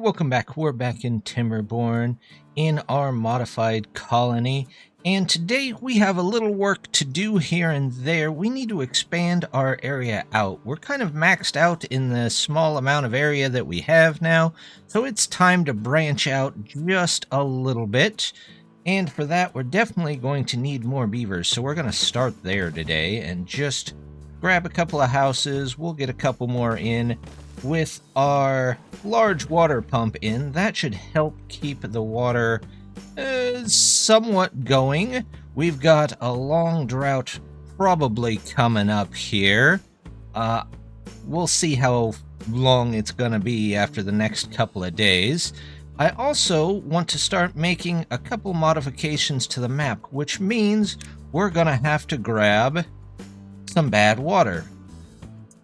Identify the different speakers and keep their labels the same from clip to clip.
Speaker 1: Welcome back. We're back in Timberborn in our modified colony. And today we have a little work to do here and there. We need to expand our area out. We're kind of maxed out in the small amount of area that we have now. So it's time to branch out just a little bit. And for that, we're definitely going to need more beavers. So we're going to start there today and just grab a couple of houses. We'll get a couple more in with our large water pump in. That should help keep the water somewhat going. We've got a long drought probably coming up here. We'll see how long it's going to be after the next couple of days. I also want to start making a couple modifications to the map, which means we're going to have to grab some bad water.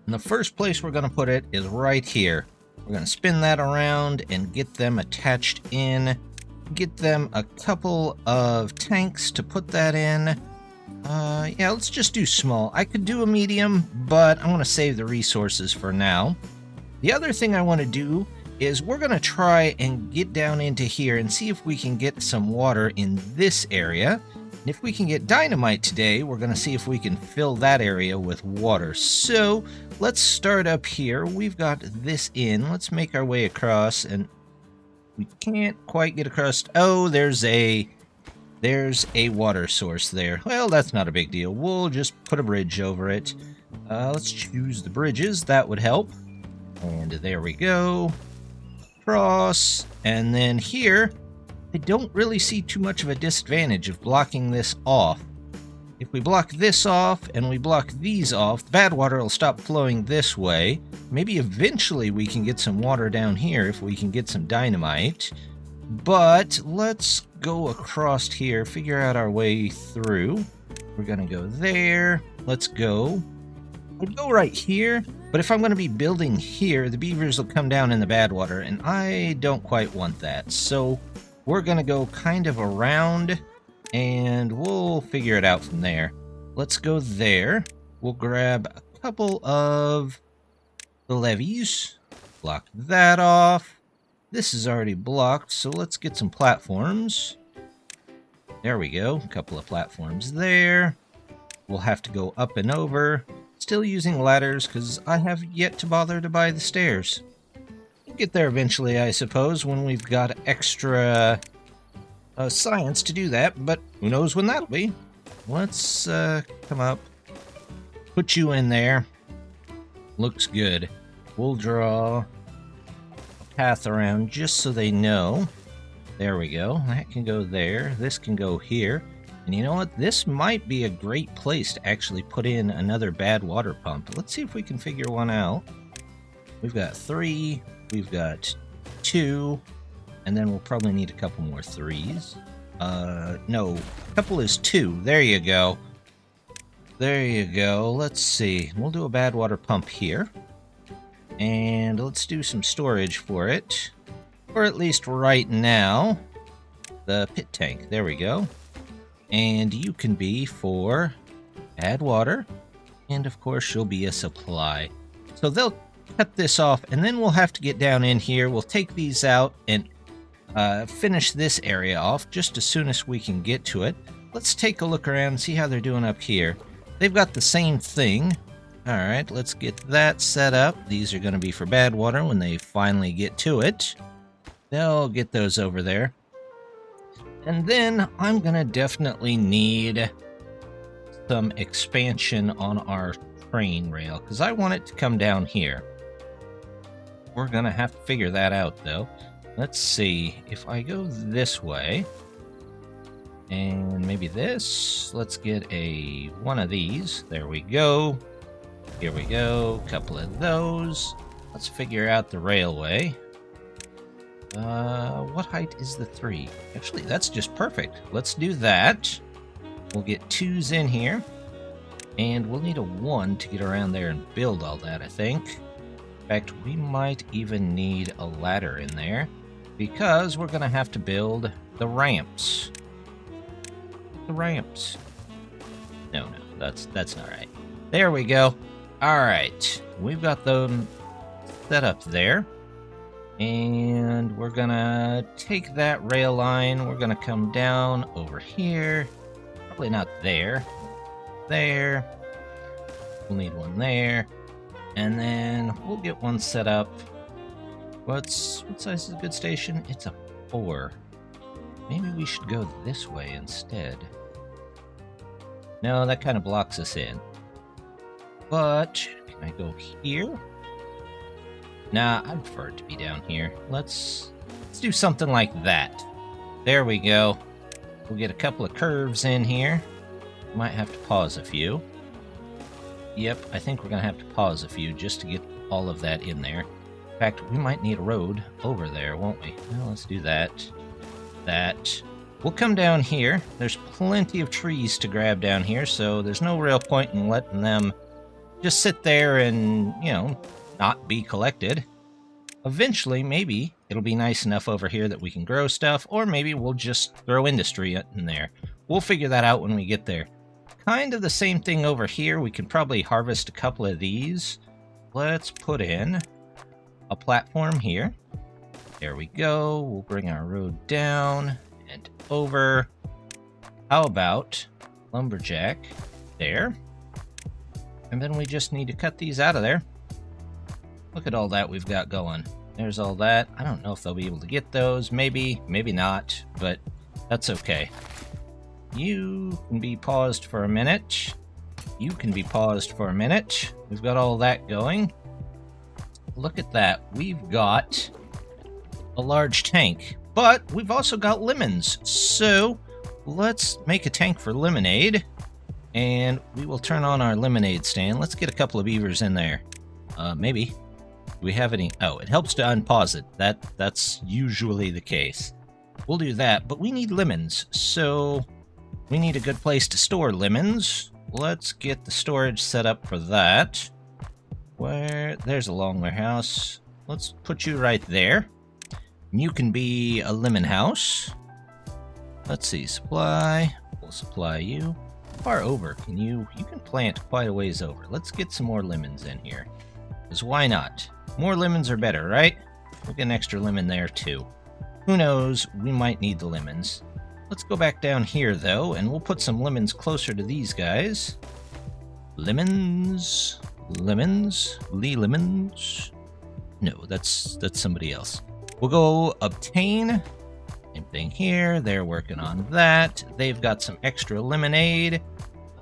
Speaker 1: And the first place we're going to put it is right here. We're going to spin that around and get them attached in. Get them a couple of tanks to put that in. Yeah, let's just do small. I could do a medium, but I want to save the resources for now. The other thing I want to do is we're going to try and get down into here and see if we can get some water in this area. And if we can get dynamite today, we're going to see if we can fill that area with water. So let's start up here. We've got this in. Let's make our way across, and we can't quite get across. Oh, there's a water source there. Well, that's not a big deal. We'll just put a bridge over it. Let's choose the bridges. That would help. And there we go. Cross. And then here, I don't really see too much of a disadvantage of blocking this off. If we block this off and we block these off, the bad water will stop flowing this way. Maybe eventually we can get some water down here if we can get some dynamite. But let's go across here, figure out our way through. We're going to go there. Let's go. I'd go right here, but if I'm going to be building here, the beavers will come down in the bad water, and I don't quite want that. So we're going to go kind of around, and we'll figure it out from there. Let's go there. We'll grab a couple of the levees. Block that off. This is already blocked, so let's get some platforms. There we go. A couple of platforms there. We'll have to go up and over. Still using ladders, because I have yet to bother to buy the stairs. Get there eventually, I suppose, when we've got extra science to do that, but who knows when that'll be. Let's come up, put you in there. Looks good. We'll draw a path around just so they know. There we go. That can go there. This can go here. And you know what? This might be a great place to actually put in another bad water pump. Let's see if we can figure one out. We've got 3. We've got 2, and then we'll probably need a couple more 3s. No, a couple is 2. There you go. There you go. Let's see. We'll do a bad water pump here. And let's do some storage for it. Or at least right now. The pit tank. There we go. And you can be for bad water. And of course, you'll be a supply. So they'll cut this off, and then we'll have to get down in here. We'll take these out and finish this area off just as soon as we can get to it. Let's take a look around and see how they're doing up here. They've got the same thing. All right, let's get that set up. These are going to be for bad water when they finally get to it. They'll get those over there. And then I'm going to definitely need some expansion on our train rail, because I want it to come down here. We're going to have to figure that out, though. Let's see. If I go this way, and maybe this, let's get one of these. There we go. Here we go. A couple of those. Let's figure out the railway. What height is the 3? Actually, that's just perfect. Let's do that. We'll get 2s in here. And we'll need a 1 to get around there and build all that, I think. In fact, we might even need a ladder in there, because we're going to have to build the ramps. The ramps. No, that's not right. There we go. All right. We've got them set up there. And we're gonna take that rail line, we're gonna come down over here. Probably not there. There. We'll need one there. And then we'll get one set up. What size is a good station? It's a 4. Maybe we should go this way instead. No, that kind of blocks us in. But can I go here? Nah, I'd prefer it to be down here. Let's do something like that. There we go. We'll get a couple of curves in here. Might have to pause a few. Yep, I think we're going to have to pause a few just to get all of that in there. In fact, we might need a road over there, won't we? Well, let's do that. That. We'll come down here. There's plenty of trees to grab down here, so there's no real point in letting them just sit there and, you know, not be collected. Eventually, maybe it'll be nice enough over here that we can grow stuff, or maybe we'll just throw industry in there. We'll figure that out when we get there. Kind of the same thing over here. We can probably harvest a couple of these. Let's put in a platform here. There we go. We'll bring our road down and over. How about lumberjack there? And then we just need to cut these out of there. Look at all that we've got going. There's all that. I don't know if they'll be able to get those. Maybe, maybe not, but that's okay. You can be paused for a minute. You can be paused for a minute. We've got all that going. Look at that. We've got a large tank, but we've also got lemons. So let's make a tank for lemonade, and we will turn on our lemonade stand. Let's get a couple of beavers in there. Maybe. Do we have any? Oh, it helps to unpause it. That's usually the case. We'll do that, but we need lemons, so we need a good place to store lemons. Let's get the storage set up for that. There's a long warehouse. Let's put you right there. You can be a lemon house. Let's see, supply. We'll supply you. How far over can you can plant quite a ways over. Let's get some more lemons in here. Because why not? More lemons are better, right? We'll get an extra lemon there too. Who knows, we might need the lemons. Let's go back down here though, and we'll put some lemons closer to these guys. Lemons. Lemons. Lemons. No, that's somebody else. We'll go obtain. Same thing here. They're working on that. They've got some extra lemonade.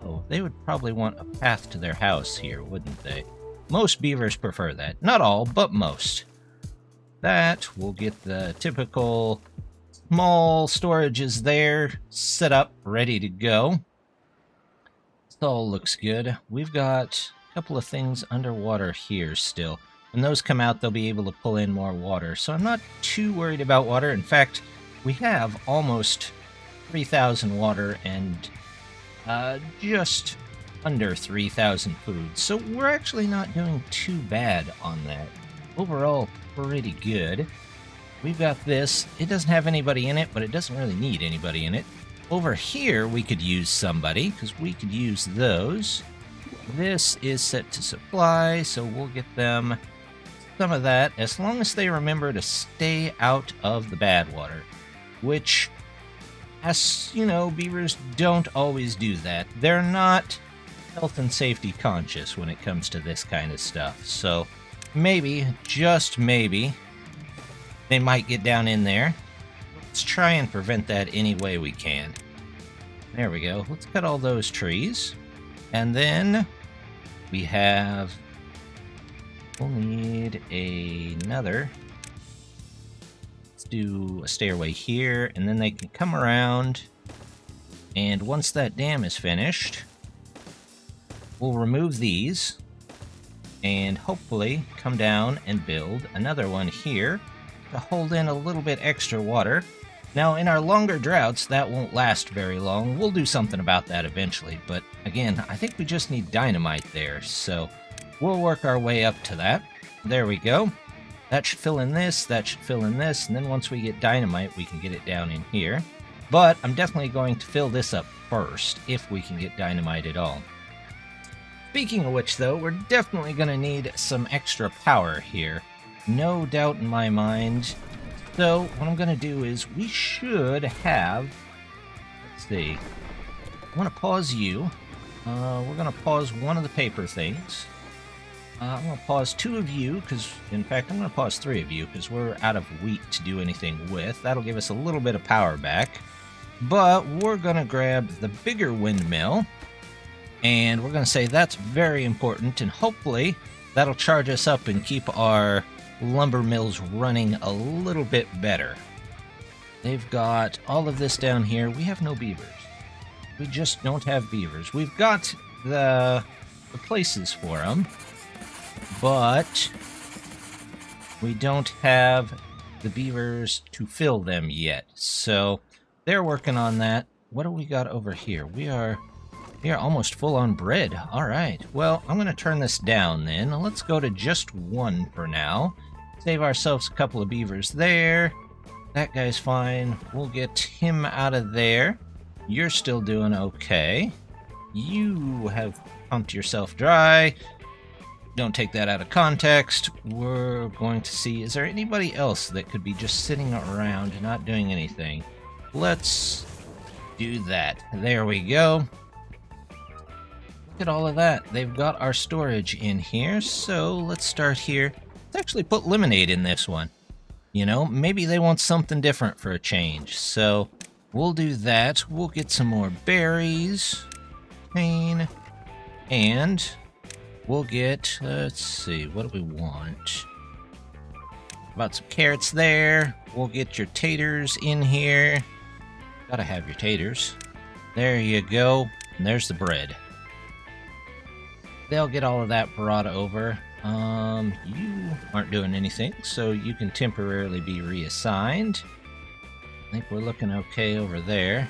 Speaker 1: Oh, they would probably want a path to their house here, wouldn't they? Most beavers prefer that. Not all, but most. That, we'll get the typical small storages there set up, ready to go. This all looks good. We've got a couple of things underwater here still. When those come out, they'll be able to pull in more water. So I'm not too worried about water. In fact, we have almost 3,000 water and just under 3,000 food. So we're actually not doing too bad on that. Overall, pretty good. We've got this. It doesn't have anybody in it, but it doesn't really need anybody in it. Over here, we could use somebody, because we could use those. This is set to supply, so we'll get them some of that, as long as they remember to stay out of the bad water. Which, as you know, beavers don't always do that. They're not health and safety conscious when it comes to this kind of stuff. So maybe, just maybe, they might get down in there. Let's try and prevent that any way we can. There we go. Let's cut all those trees. And then we have... we'll need another. Let's do a stairway here, and then they can come around. And once that dam is finished, we'll remove these and hopefully come down and build another one here to hold in a little bit extra water. Now, in our longer droughts, that won't last very long. We'll do something about that eventually, but again, I think we just need dynamite there, so we'll work our way up to that. There we go. That should fill in this, that should fill in this, and then once we get dynamite, we can get it down in here. But I'm definitely going to fill this up first, if we can get dynamite at all. Speaking of which, though, we're definitely going to need some extra power here. No doubt in my mind. So what I'm going to do is we should have, let's see, I want to pause you. We're going to pause one of the paper things. I'm going to pause 2 of you, because, in fact, I'm going to pause 3 of you, because we're out of wheat to do anything with. That'll give us a little bit of power back. But we're going to grab the bigger windmill, and we're going to say that's very important, and hopefully that'll charge us up and keep our lumber mills running a little bit better. They've got all of this down here. We have no beavers. We just don't have beavers. We've got the places for them, but we don't have the beavers to fill them yet. So they're working on that. What do we got over here? We are almost full on bread. All right. Well, I'm going to turn this down then. Let's go to just 1 for now. Save ourselves a couple of beavers there. That guy's fine. We'll get him out of there. You're still doing okay. You have pumped yourself dry. Don't take that out of context. We're going to see, is there anybody else that could be just sitting around and not doing anything? Let's do that. There we go. Look at all of that. They've got our storage in here, so let's start here. Let's actually put lemonade in this one. You know, maybe they want something different for a change, so we'll do that. We'll get some more berries, cane, and we'll get, let's see, what do we want? About some carrots there. We'll get your taters in here. Gotta have your taters. There you go. And there's the bread. They'll get all of that brought over. You aren't doing anything, so you can temporarily be reassigned. I think we're looking okay over there.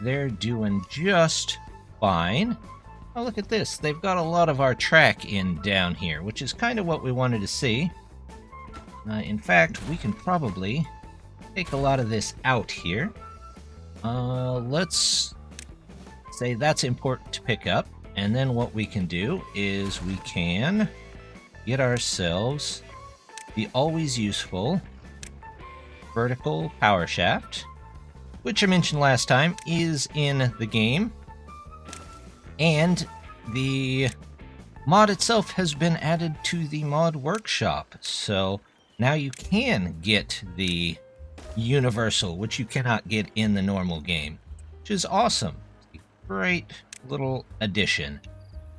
Speaker 1: They're doing just fine. Oh, look at this. They've got a lot of our track in down here, which is kind of what we wanted to see. In fact, we can probably take a lot of this out here. Let's say that's important to pick up. And then what we can do is we can get ourselves the always useful vertical power shaft, which I mentioned last time is in the game. And the mod itself has been added to the mod workshop. So now you can get the universal, which you cannot get in the normal game, which is awesome. Great little addition.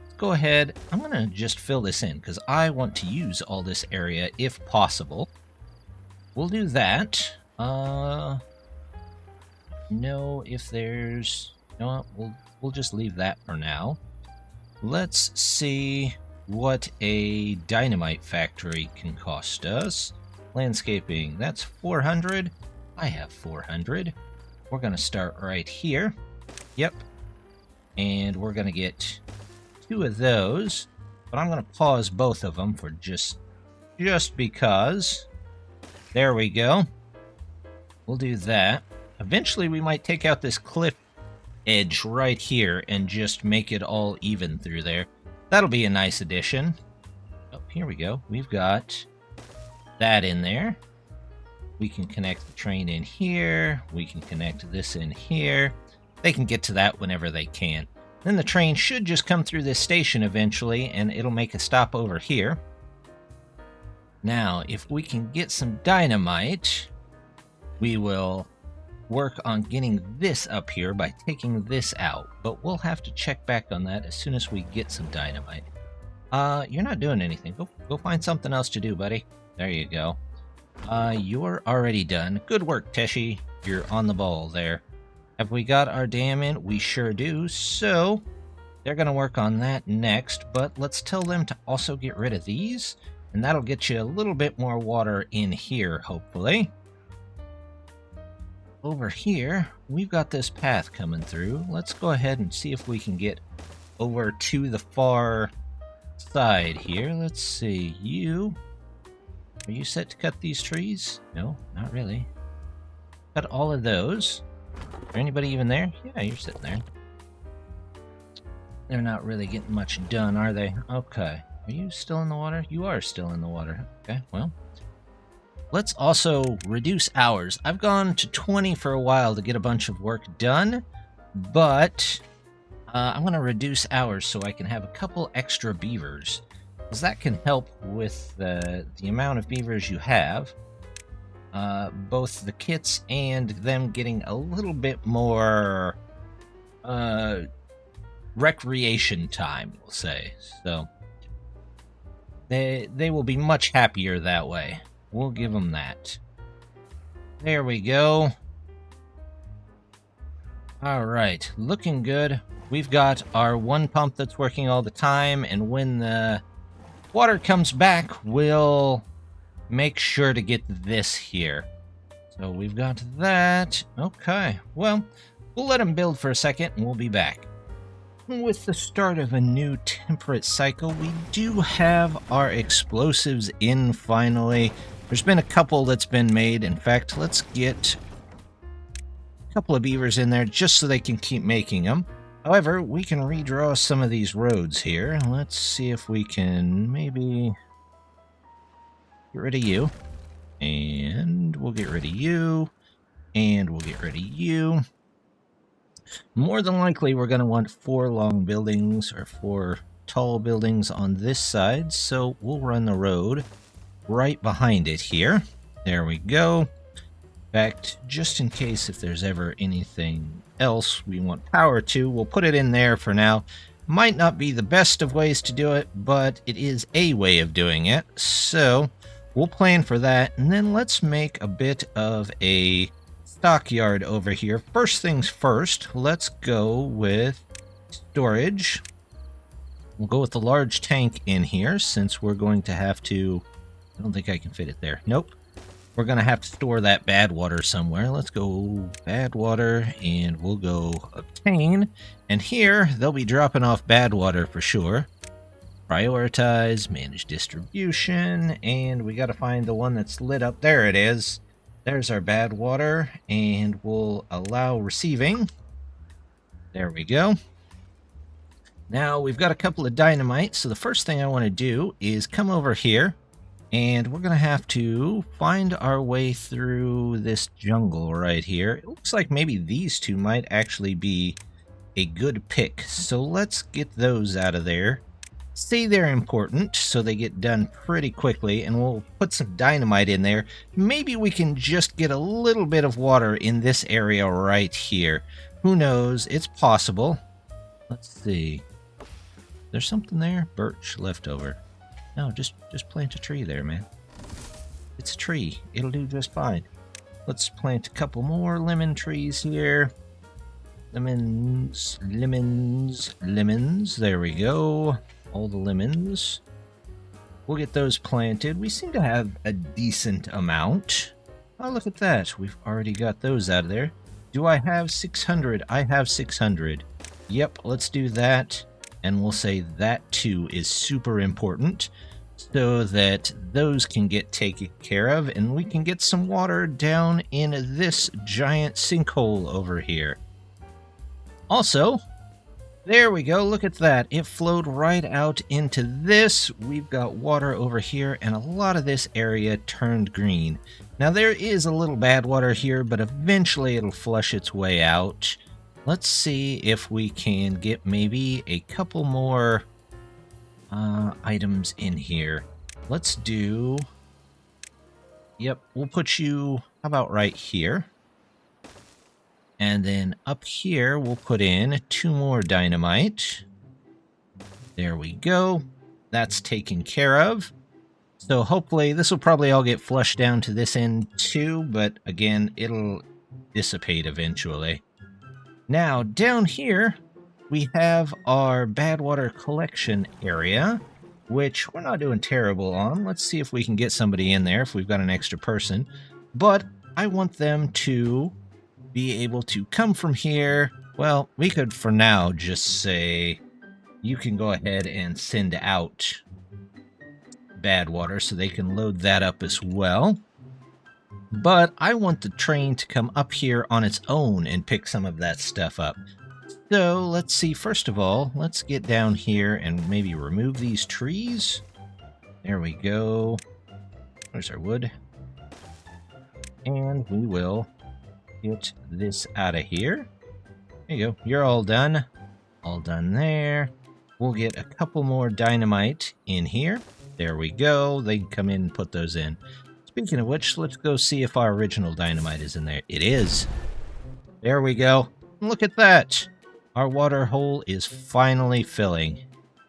Speaker 1: Let's go ahead. I'm going to just fill this in because I want to use all this area if possible. We'll do that. No, if there's... You know what? We'll just leave that for now. Let's see what a dynamite factory can cost us. Landscaping, that's 400. I have 400. We're going to start right here. Yep. And we're going to get 2 of those. But I'm going to pause both of them for just because. There we go. We'll do that. Eventually we might take out this cliff edge right here and just make it all even through there. That'll be a nice addition. Oh, here we go. We've got that in there. We can connect the train in here. We can connect this in here. They can get to that whenever they can. Then the train should just come through this station eventually, and it'll make a stop over here. Now, if we can get some dynamite, we will work on getting this up here by taking this out. But we'll have to check back on that as soon as we get some dynamite. You're not doing anything. Go find something else to do, buddy. There you go. You're already done. Good work, Teshi. You're on the ball there. Have we got our dam in? We sure do. So they're going to work on that next. But let's tell them to also get rid of these. And that'll get you a little bit more water in here, hopefully. Over here, we've got this path coming through. Let's go ahead and see if we can get over to the far side here. Let's see. Are you set to cut these trees? No, not really. Cut all of those. Is there anybody even there? Yeah, you're sitting there. They're not really getting much done, are they? Okay. Are you still in the water? You are still in the water. Okay, well. Let's also reduce hours. I've gone to 20 for a while to get a bunch of work done, but I'm going to reduce hours so I can have a couple extra beavers, because that can help with the amount of beavers you have. Both the kits and them getting a little bit more recreation time, we'll say. So they will be much happier that way. We'll give them that. There we go. All right, looking good. We've got our one pump that's working all the time, and when the water comes back, we'll make sure to get this here. So we've got that. Okay, well, we'll let them build for a second, and we'll be back. With the start of a new temperate cycle, we do have our explosives in finally. There's been a couple that's been made. In fact, let's get a couple of beavers in there just so they can keep making them. However, we can redraw some of these roads here. Let's see if we can maybe get rid of you. And we'll get rid of you. And we'll get rid of you. More than likely, we're going to want 4 long buildings or 4 tall buildings on this side. So we'll run the road right behind it here. There we go. In fact, just in case if there's ever anything else we want power to, we'll put it in there for now. Might not be the best of ways to do it, but it is a way of doing it. So we'll plan for that, and then let's make a bit of a stockyard over here. First things first, let's go with storage. We'll go with the large tank in here since we're going to have to... I don't think I can fit it there. Nope. We're going to have to store that bad water somewhere. Let's go bad water, and we'll go obtain. And here, they'll be dropping off bad water for sure. Prioritize, manage distribution, and we got to find the one that's lit up. There it is. There's our bad water, and we'll allow receiving. There we go. Now, we've got a couple of dynamite, so the first thing I want to do is come over here. And we're going to have to find our way through this jungle right here. It looks like maybe these two might actually be a good pick. So let's get those out of there. Say they're important, so they get done pretty quickly. And we'll put some dynamite in there. Maybe we can just get a little bit of water in this area right here. Who knows? It's possible. Let's see. There's something there? Birch left over. No, just plant a tree there, man. It's a tree. It'll do just fine. Let's plant a couple more lemon trees here. Lemons, lemons, lemons. There we go. All the lemons. We'll get those planted. We seem to have a decent amount. Oh, look at that. We've already got those out of there. Do I have 600? I have 600. Yep, let's do that. And we'll say that too is super important so that those can get taken care of and we can get some water down in this giant sinkhole over here. Also, there we go. Look at that. It flowed right out into this. We've got water over here and a lot of this area turned green. Now there is a little bad water here, but eventually it'll flush its way out. Let's see if we can get maybe a couple more items in here. Let's do... Yep, we'll put you, how about right here? And then up here, we'll put in 2 more dynamite. There we go. That's taken care of. So hopefully, this will probably all get flushed down to this end too, but again, it'll dissipate eventually. Now, down here, we have our bad water collection area, which we're not doing terrible on. Let's see if we can get somebody in there if we've got an extra person. But I want them to be able to come from here. Well, we could, for now, just say, you can go ahead and send out bad water so they can load that up as well. But I want the train to come up here on its own and pick some of that stuff up. So let's see, first of all, let's get down here and maybe remove these trees. There we go. Where's our wood? And we will get this out of here. There you go. You're all done. All done there. We'll get a couple more dynamite in here. There we go. They can come in and put those in. Speaking of which, let's go see if our original dynamite is in there. It is. There we go. Look at that. Our water hole is finally filling.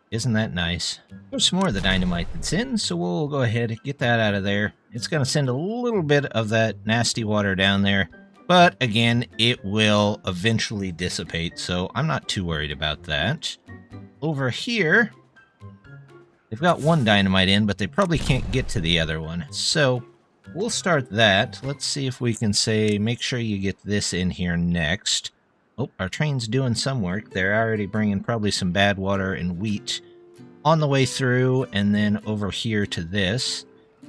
Speaker 1: Isn't that nice? There's some more of the dynamite that's in, so we'll go ahead and get that out of there. It's going to send a little bit of that nasty water down there, but again, it will eventually dissipate, so I'm not too worried about that. Over here, they've got one dynamite in, but they probably can't get to the other one, so we'll start that. Let's see if we can say, make sure you get this in here next. Oh, our train's doing some work. They're already bringing probably some bad water and wheat on the way through, and then over here to this.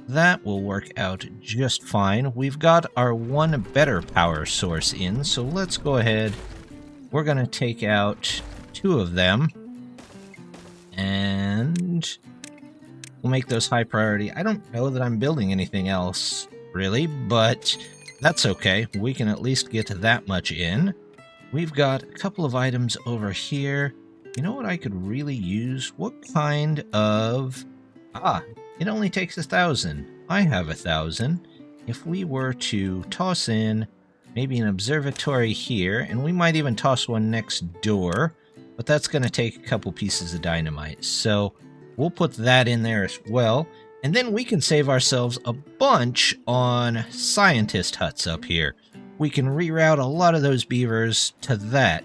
Speaker 1: That will work out just fine. We've got our one better power source in, so let's go ahead. We're going to take out 2 of them, and we'll make those high priority. I don't know that I'm building anything else, really, but that's okay. We can at least get that much in. We've got a couple of items over here. You know what I could really use? What kind of... it only takes 1,000. I have 1,000. If we were to toss in maybe an observatory here, and we might even toss one next door, but that's going to take a couple pieces of dynamite. So we'll put that in there as well. And then we can save ourselves a bunch on scientist huts up here. We can reroute a lot of those beavers to that.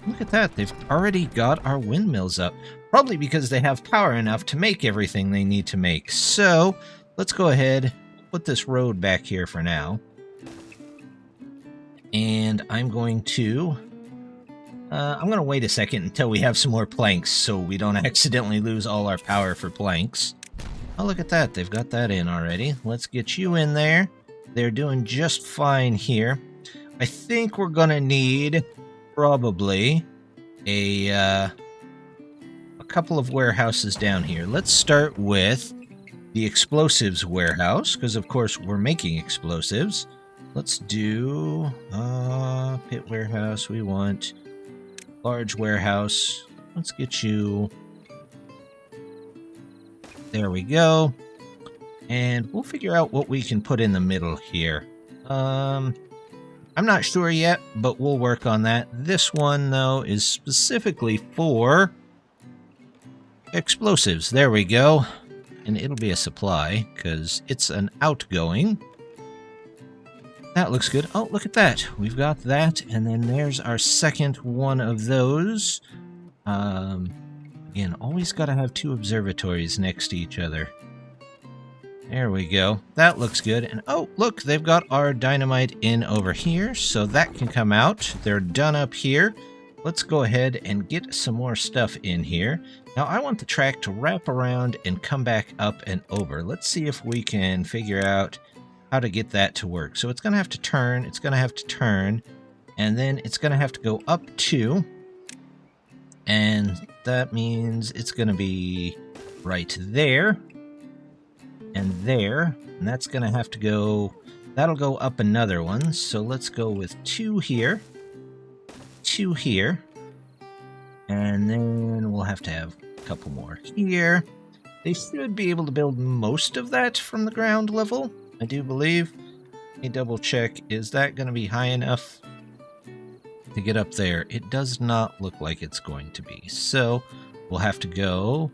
Speaker 1: Look at that, they've already got our windmills up. Probably because they have power enough to make everything they need to make. So, let's go ahead, put this road back here for now. And I'm going to wait a second until we have some more planks so we don't accidentally lose all our power for planks. Oh, look at that, they've got that in already. Let's get you in there. They're doing just fine here. I think we're going to need probably a couple of warehouses down here. Let's start with the explosives warehouse, because of course we're making explosives. Let's do pit warehouse. We want large warehouse. Let's get you... There we go. And we'll figure out what we can put in the middle here. I'm not sure yet, but we'll work on that. This one, though, is specifically for explosives. There we go. And it'll be a supply, because it's an outgoing. That looks good. Oh, look at that. We've got that, and then there's our second one of those. Again, always got to have 2 observatories next to each other. There we go. That looks good. And oh, look, they've got our dynamite in over here, so that can come out. They're done up here. Let's go ahead and get some more stuff in here. Now, I want the track to wrap around and come back up and over. Let's see if we can figure out how to get that to work. So it's going to have to turn, it's going to have to turn, and then it's going to have to go up 2. And that means it's going to be right there. And there, and that's going to have to go, that'll go up another one, so let's go with 2 here, 2 here, and then we'll have to have a couple more here. They should be able to build most of that from the ground level, I do believe. Let me double check, is that going to be high enough to get up there? It does not look like it's going to be, so we'll have to go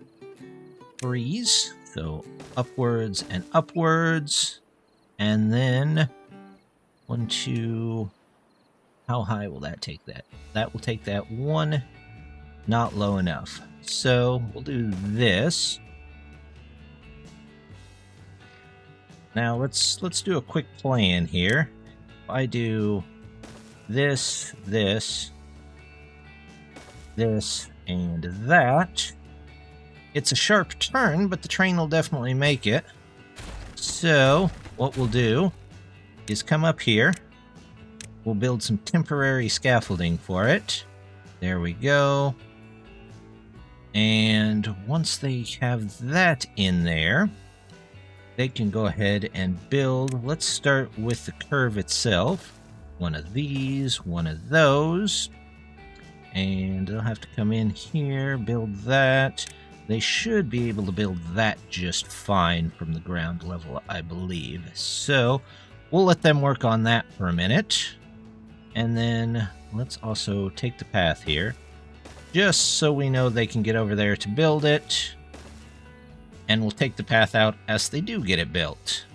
Speaker 1: freeze. So upwards and upwards, and then 1, 2, how high will that take that? That will take that 1, not low enough. So we'll do this. Now let's do a quick plan here. If I do this, this, this, and that, it's a sharp turn, but the train will definitely make it. So, what we'll do is come up here. We'll build some temporary scaffolding for it. There we go. And once they have that in there, they can go ahead and build. Let's start with the curve itself. One of these, one of those. And they'll have to come in here, build that. They should be able to build that just fine from the ground level, I believe. So we'll let them work on that for a minute. And then let's also take the path here, just so we know they can get over there to build it. And we'll take the path out as they do get it built.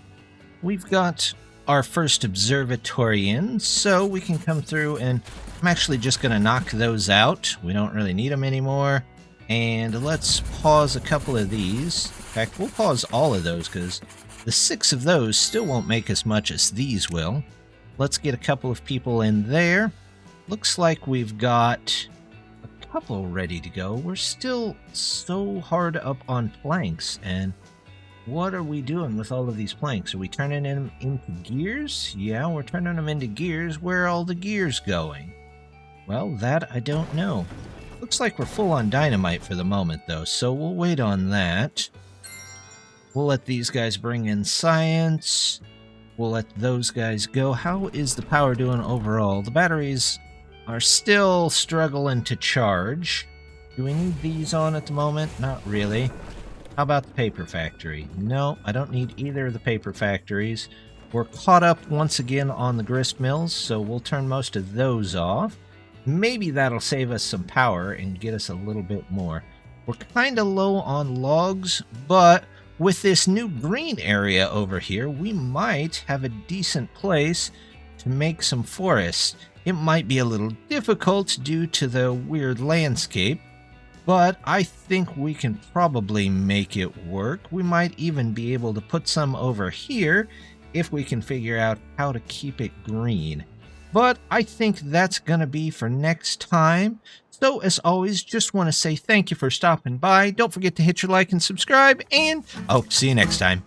Speaker 1: We've got our first observatory in, so we can come through, and I'm actually just going to knock those out. We don't really need them anymore. And let's pause a couple of these. In fact, we'll pause all of those because the 6 of those still won't make as much as these will. Let's get a couple of people in there. Looks like we've got a couple ready to go. We're still so hard up on planks, and what are we doing with all of these planks? Are we turning them into gears? Yeah, we're turning them into gears. Where are all the gears going? Well, that I don't know. Looks like we're full on dynamite for the moment, though, so we'll wait on that. We'll let these guys bring in science. We'll let those guys go. How is the power doing overall? The batteries are still struggling to charge. Do we need these on at the moment? Not really. How about the paper factory? No, I don't need either of the paper factories. We're caught up once again on the grist mills, so we'll turn most of those off. Maybe that'll save us some power and get us a little bit more. We're kind of low on logs, but with this new green area over here, we might have a decent place to make some forests. It might be a little difficult due to the weird landscape, but I think we can probably make it work. We might even be able to put some over here if we can figure out how to keep it green. But I think that's going to be for next time. So as always, just want to say thank you for stopping by. Don't forget to hit your like and subscribe, and I'll see you next time.